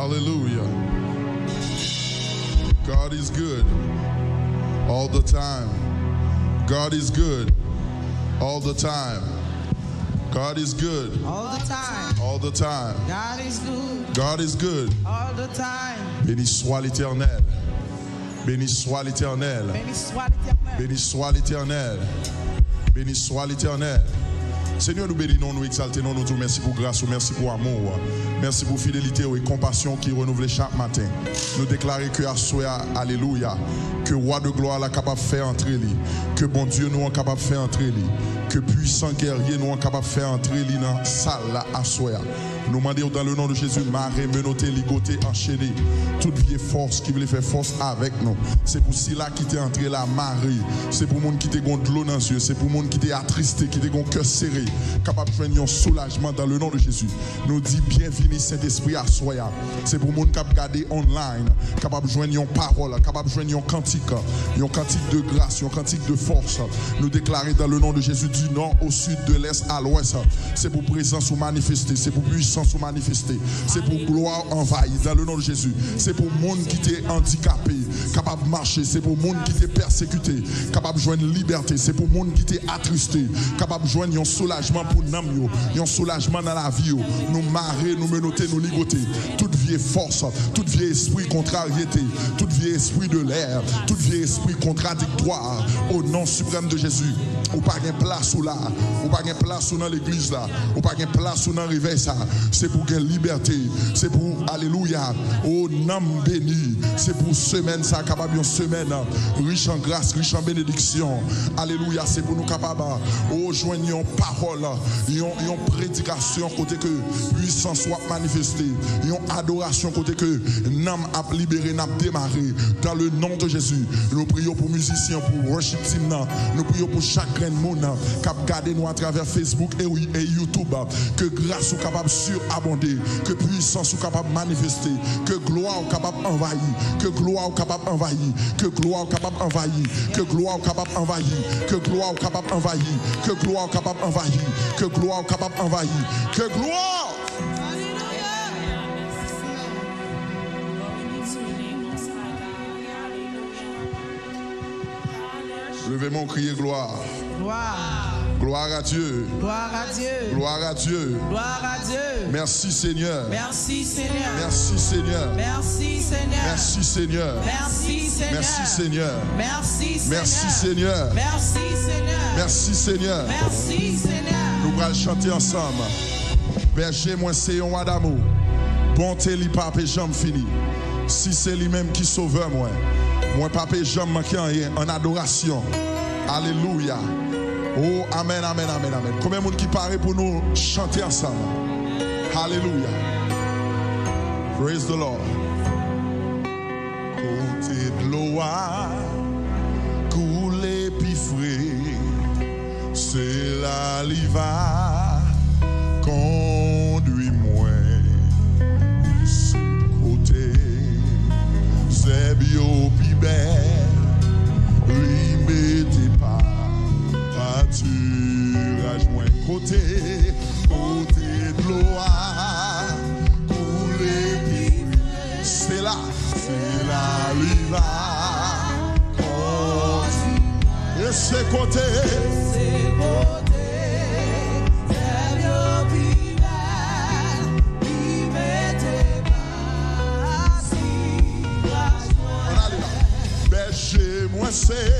Hallelujah. God is good all the time. God is good all the time. God is good all the time. All the time. God is good. God is good All the time. Béni soit l'Éternel. Béni soit l'Éternel. Béni soit l'Éternel. Béni soit l'Éternel. Béni soit l'Éternel. Seigneur, nous bénissons, nous exaltons, nous disons merci pour grâce, merci pour amour, merci pour fidélité et compassion qui renouvelle chaque matin. Nous déclarons que à soi, alléluia, que roi de gloire est capable de faire entrer lui, que bon Dieu nous est capable de faire entrer lui, que puissant guerrier nous est capable de faire entrer lui dans la salle à soi. Nous demandons dans le nom de Jésus, marrer, menotter, ligoter, enchaîner toute vieille force qui voulait faire force avec nous. C'est pour cela qui t'est entré la marée. C'est pour monde qui t'est gonflé de l'eau dans les yeux. C'est pour monde qui t'est attristé, qui t'est gon cœur serré, capable de faire un soulagement dans le nom de Jésus. Nous dit bienvenue Saint-Esprit à soi. C'est pour monde qui a regardé online, capable de joindre une parole, capable de joindre un cantique de grâce, un cantique de force. Nous déclarer dans le nom de Jésus du nord au sud, de l'est à l'ouest. C'est pour présence ou manifester, c'est pour puissance ou manifester, c'est pour gloire envahir dans le nom de Jésus. C'est pour monde qui t'est handicapé, capable de marcher, c'est pour monde qui t'est persécuté, capable de joindre liberté, c'est pour monde qui t'est attristé, capable de joindre un soulagement pour nous, un soulagement dans la vie. Nous marrer, nous menotter, nous ligoter. Toute vieille force, toute vieille esprit contrariété, toute vieille esprit de l'air, toute vieille esprit contradictoire, au nom suprême de Jésus. Ou pas de place ou là, ou pas de place ou dans l'église là, ou pas de place ou dans le réveil ça. C'est pour gagner liberté, c'est pour, alléluia, oh nom béni, c'est pour semaine ça, capable une semaine riche en grâce, riche en bénédiction. Alléluia, c'est pour nous capables, oh joindre une parole, une prédication côté que puissance soit manifestée, une adoration côté que nam a libéré, n'a démarré. Dans le nom de Jésus, nous prions pour musiciens, pour worship team, nous prions pour chaque grain de monde qui a gardé nous à travers Facebook et YouTube, que grâce soit capable surabonder, que puissance soit capable de manifester, que gloire soit capable d'envahir, que gloire soit capable d'envahir, que gloire soit capable d'envahir, que gloire soit capable d'envahir, que gloire soit capable d'envahir, que gloire soit capable d'envahir, que gloire soit capable d'envahir, que gloire. Levez mon crier gloire. Gloire. Gloire à Dieu. Gloire à Dieu. Gloire à Dieu. Gloire à Dieu. Merci Seigneur. Merci Seigneur. Merci Seigneur. Merci Seigneur. Merci Seigneur. Merci Seigneur. Merci Seigneur. Merci Seigneur. Merci Seigneur. Merci Seigneur. Merci Seigneur. Merci Seigneur. Nous allons chanter ensemble. Berger, moi c'est un roi d'amour. Bonté li pape jamais fini. Si c'est lui-même qui sauve moi. Moi pape jamais manqué rien en adoration. Alléluia. Oh, amen, amen, amen, amen. Combien de monde qui paraît pour nous chanter ensemble? Alléluia. Praise the Lord. Côté de gloire, couler pifré, c'est la liva, conduis-moi. Ce côté, c'est bio pibert, remettez pas. Pâturage moins côté de gloire, couler c'est la riva, et c'est côté, c'est bien pibert, il mettait pas si berger moi c'est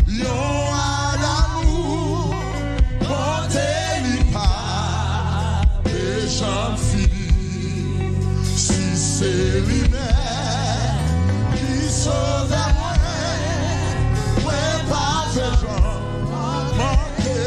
yon d'amour, montez-lui pas, et j'en finis, si c'est lui-même qui sauve moi, ouais, pas fait Jean, manquez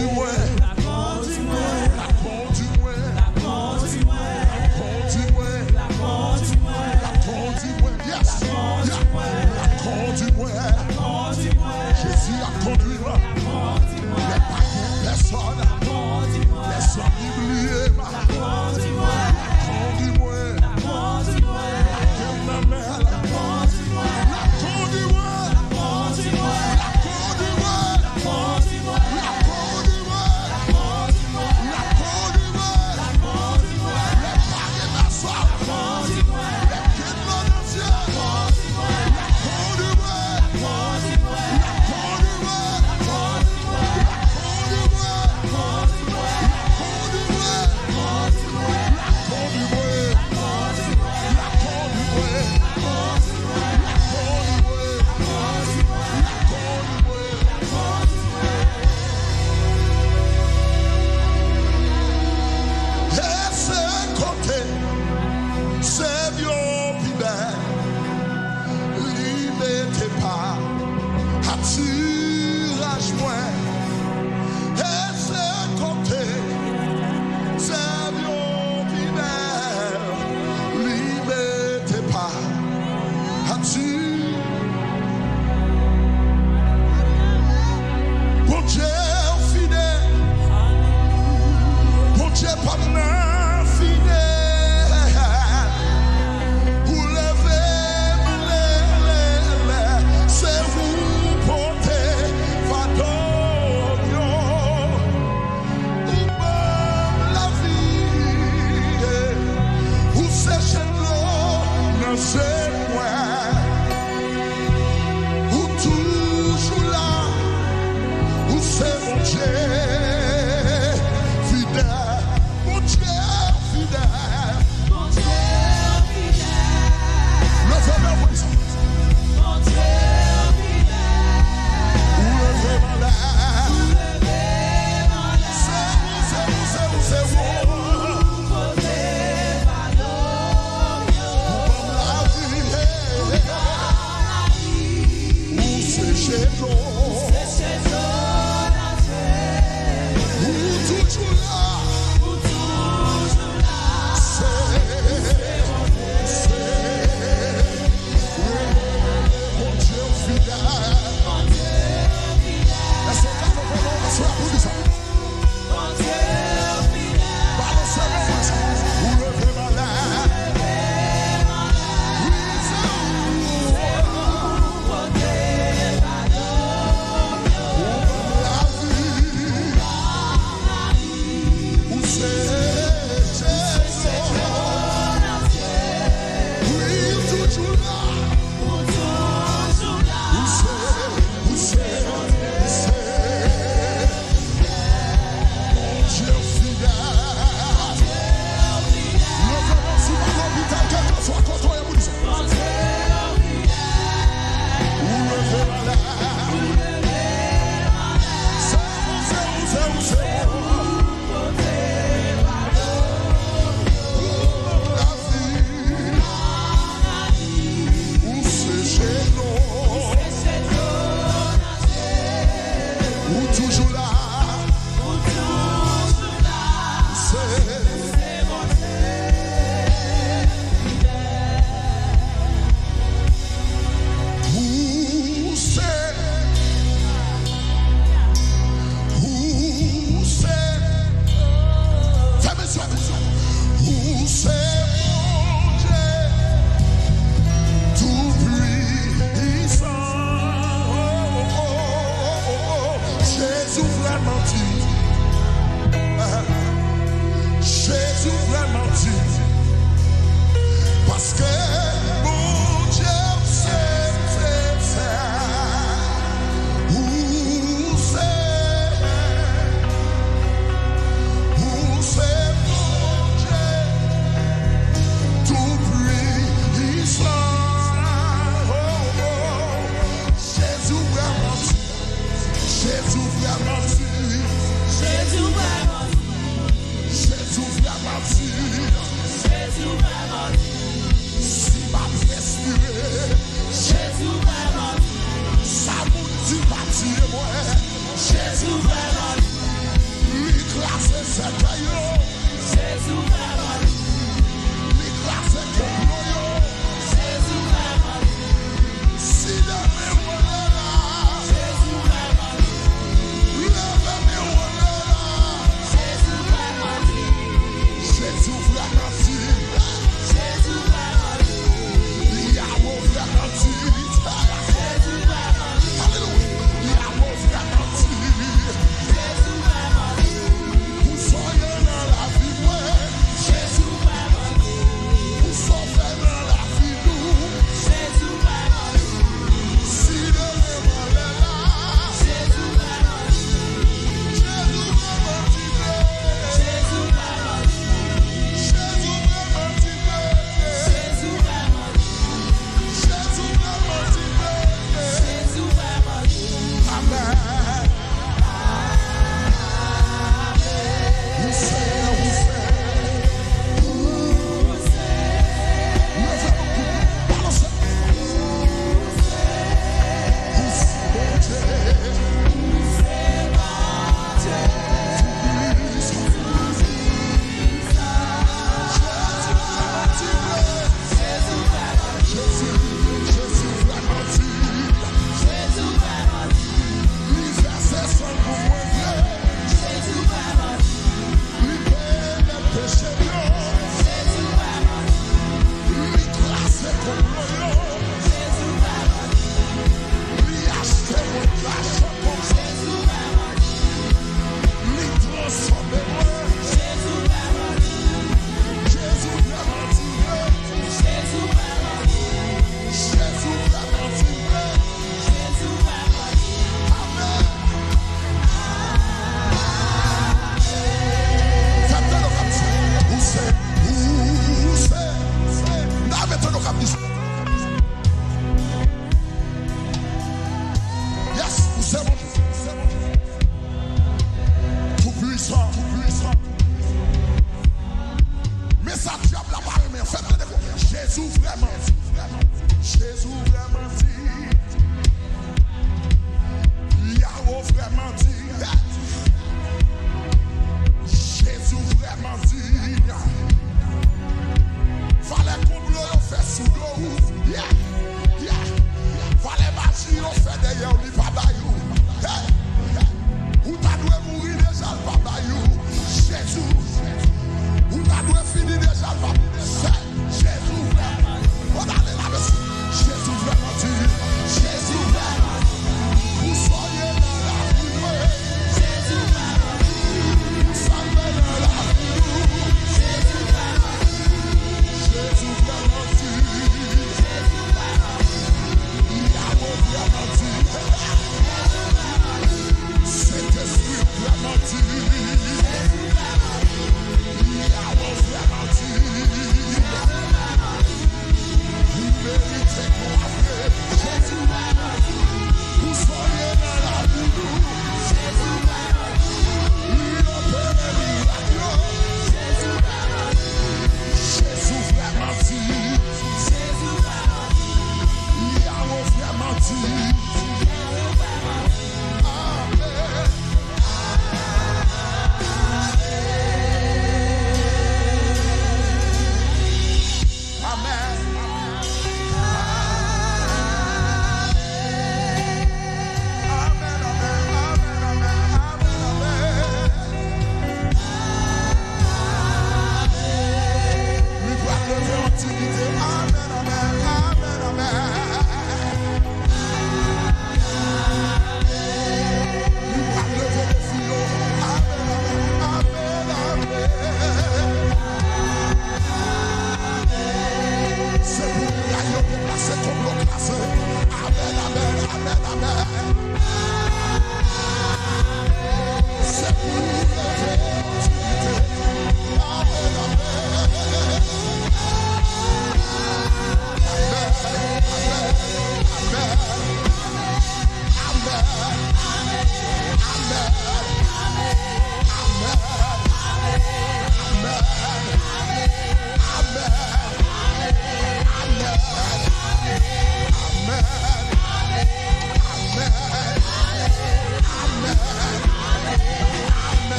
Laisse-moi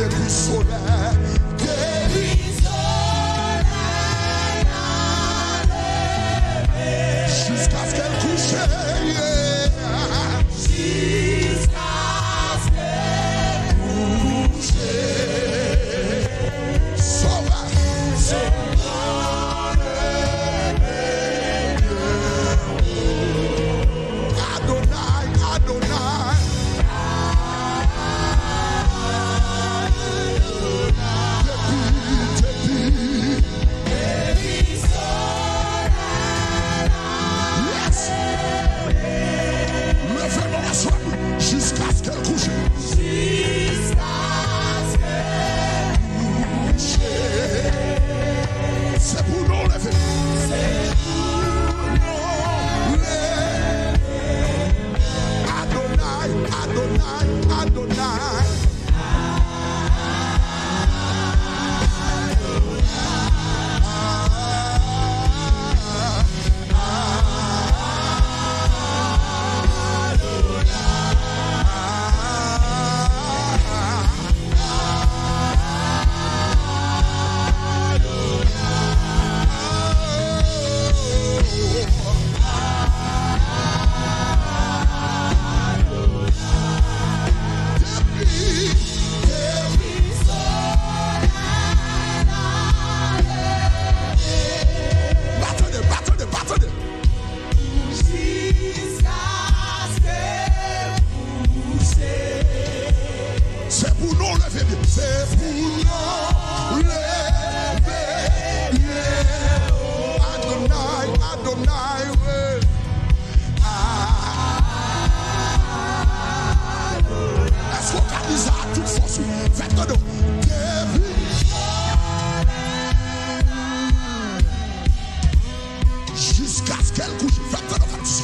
depuis soleil, depuis jusqu'à ce qu'elle couche. Jusqu'à ce qu'elle couche. Sauveur. Adonai, Adonai. Jusqu'à ce qu'elle couche. Jusqu'à ce qu'elle couche. C'est pour nous lever. C'est pour nous lever. Adonai, Adonai, Adonai. C'est pour nous lever bien. C'est pour nous lever bien. Adonai, Adonai, ouais. Est-ce qu'on dit ça à toute force? Faites-le donc. Jusqu'à ce qu'elle couche. Faites-le donc comme ça.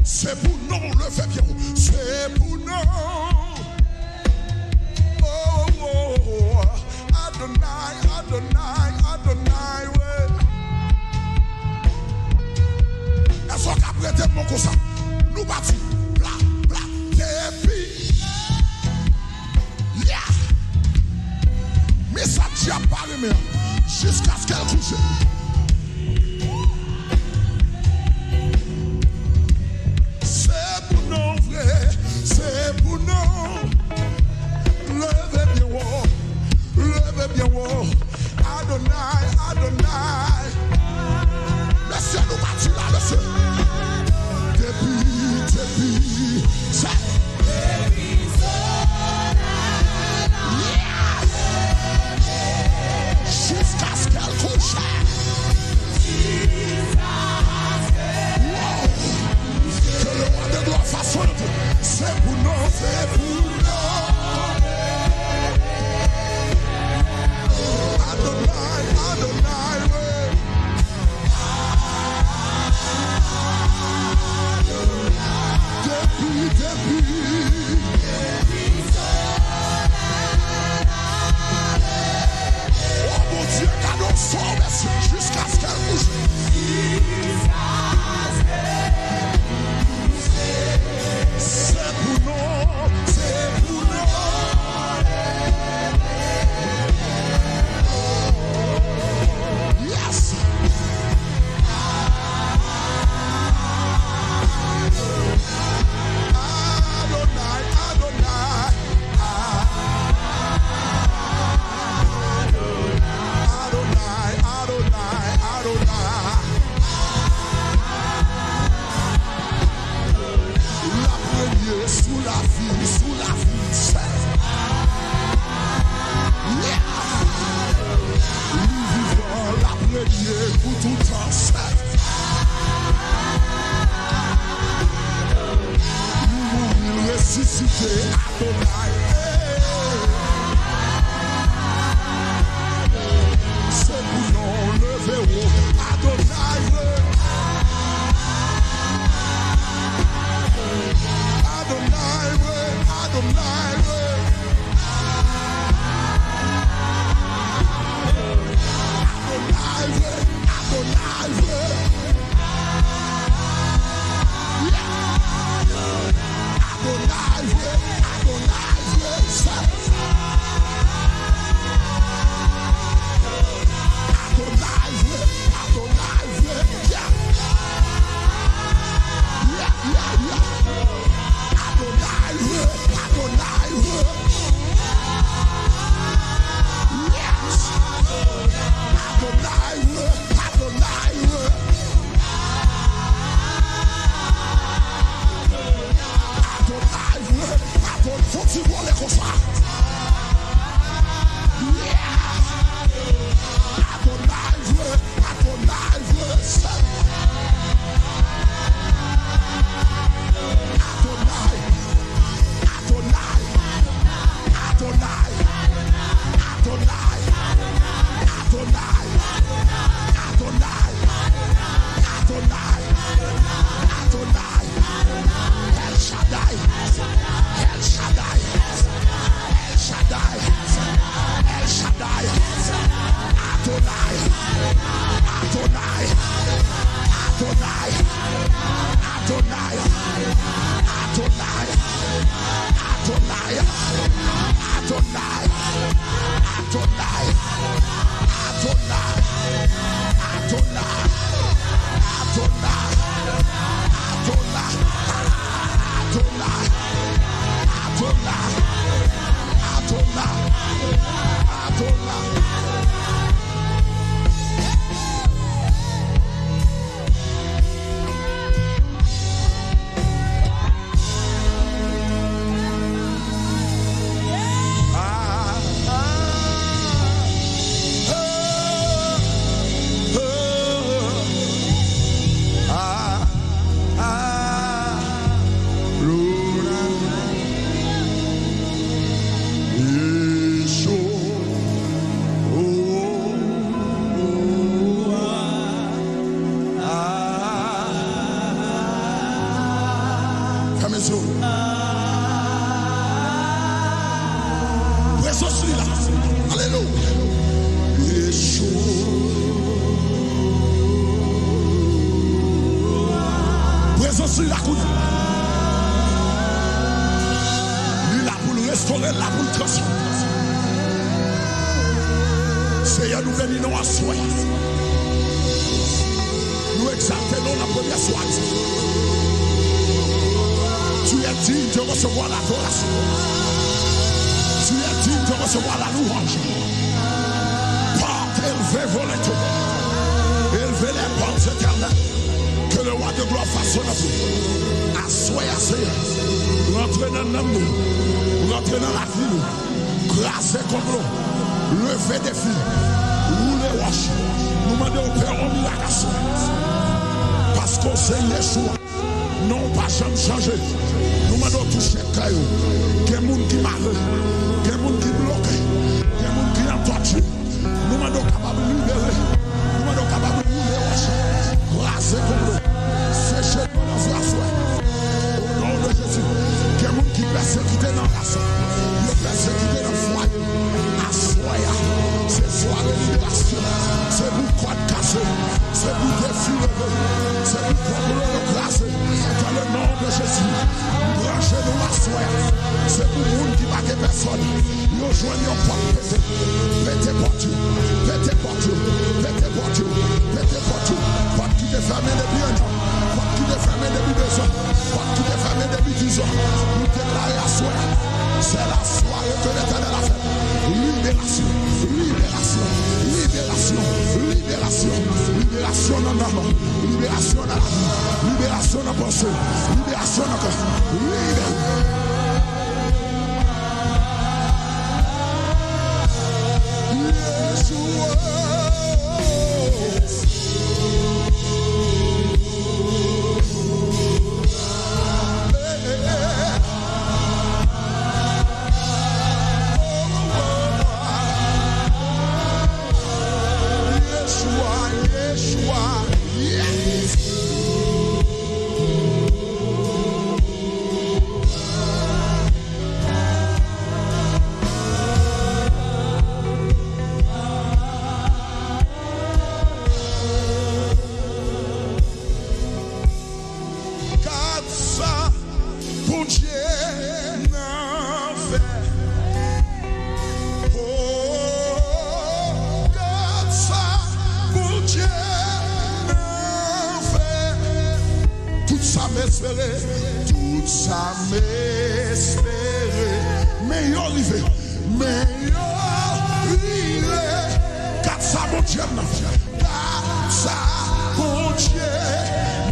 C'est pour nous le fait bien. C'est pour nous. Oh, oh, oh. Adonai, Adonai, Adonai, ouais. Est-ce qu'on a prêté mon comme ça? Nous battons. Bla, bla, depuis. Yeah. Mais ça tient pas les mains. Jusqu'à ce qu'elle couche. C'est pour nous. Levez bien haut. Levez bien haut. Adonai, Adonai. Monsieur, nous battons là, monsieur. Depuis, c'est. Jusqu'à ce qu'elle couche. Que le roi de gloire fasse son œuvre. C'est pour nous, c'est pour nous. Adonai, Adonai, ouais. Depuis. Oh mon Dieu, cadeau sort, merci, jusqu'à ce qu'elle bouge. C'est pour nous, c'est pour nous. Yes. Adonai, Adonai. Adonai, Adonai, Adonai. La première sous la vie, c'est. Yeah. Nous vivons la première pour tout temps, c'est. Nous mourons ressuscités, Adonai. C'est pour nous lever haut, Adonai. Adonai, Adonai, Adonai, m'espérer. Meilleur rivé. Meilleur rivé. Kat sa mon Dieu. Kat sa mon Dieu.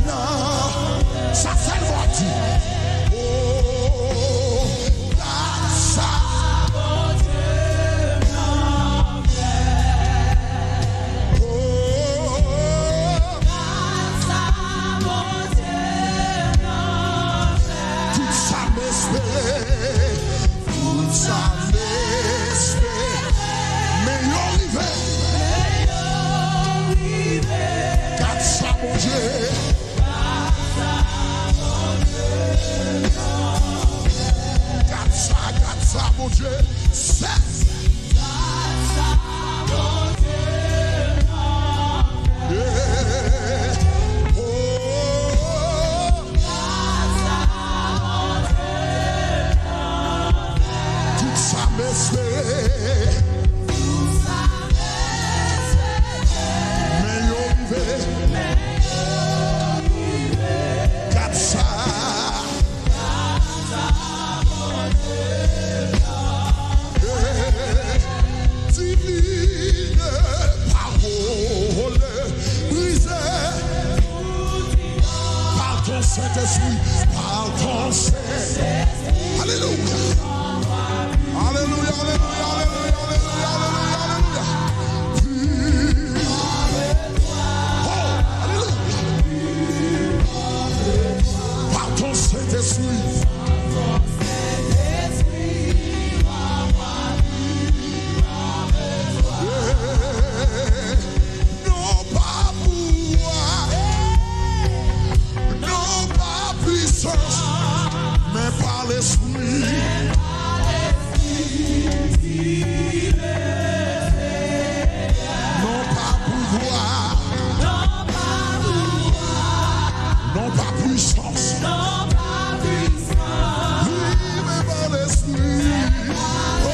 Non. Ça c'est le mot dit. Oh. Kat sa mon Dieu. Mon Dieu, c'est tout ça m'espérer. Meilleur rivé. Quatre ça. Saint-Esprit, par ton Saint-Esprit. Alléluia. Alléluia, alléluia, alléluia, alléluia, alléluia. Oh, alléluia. Par ton Saint-Esprit. Mais par l'esprit, non pas pouvoir, non pas puissance, oui, mais par l'esprit. Oh,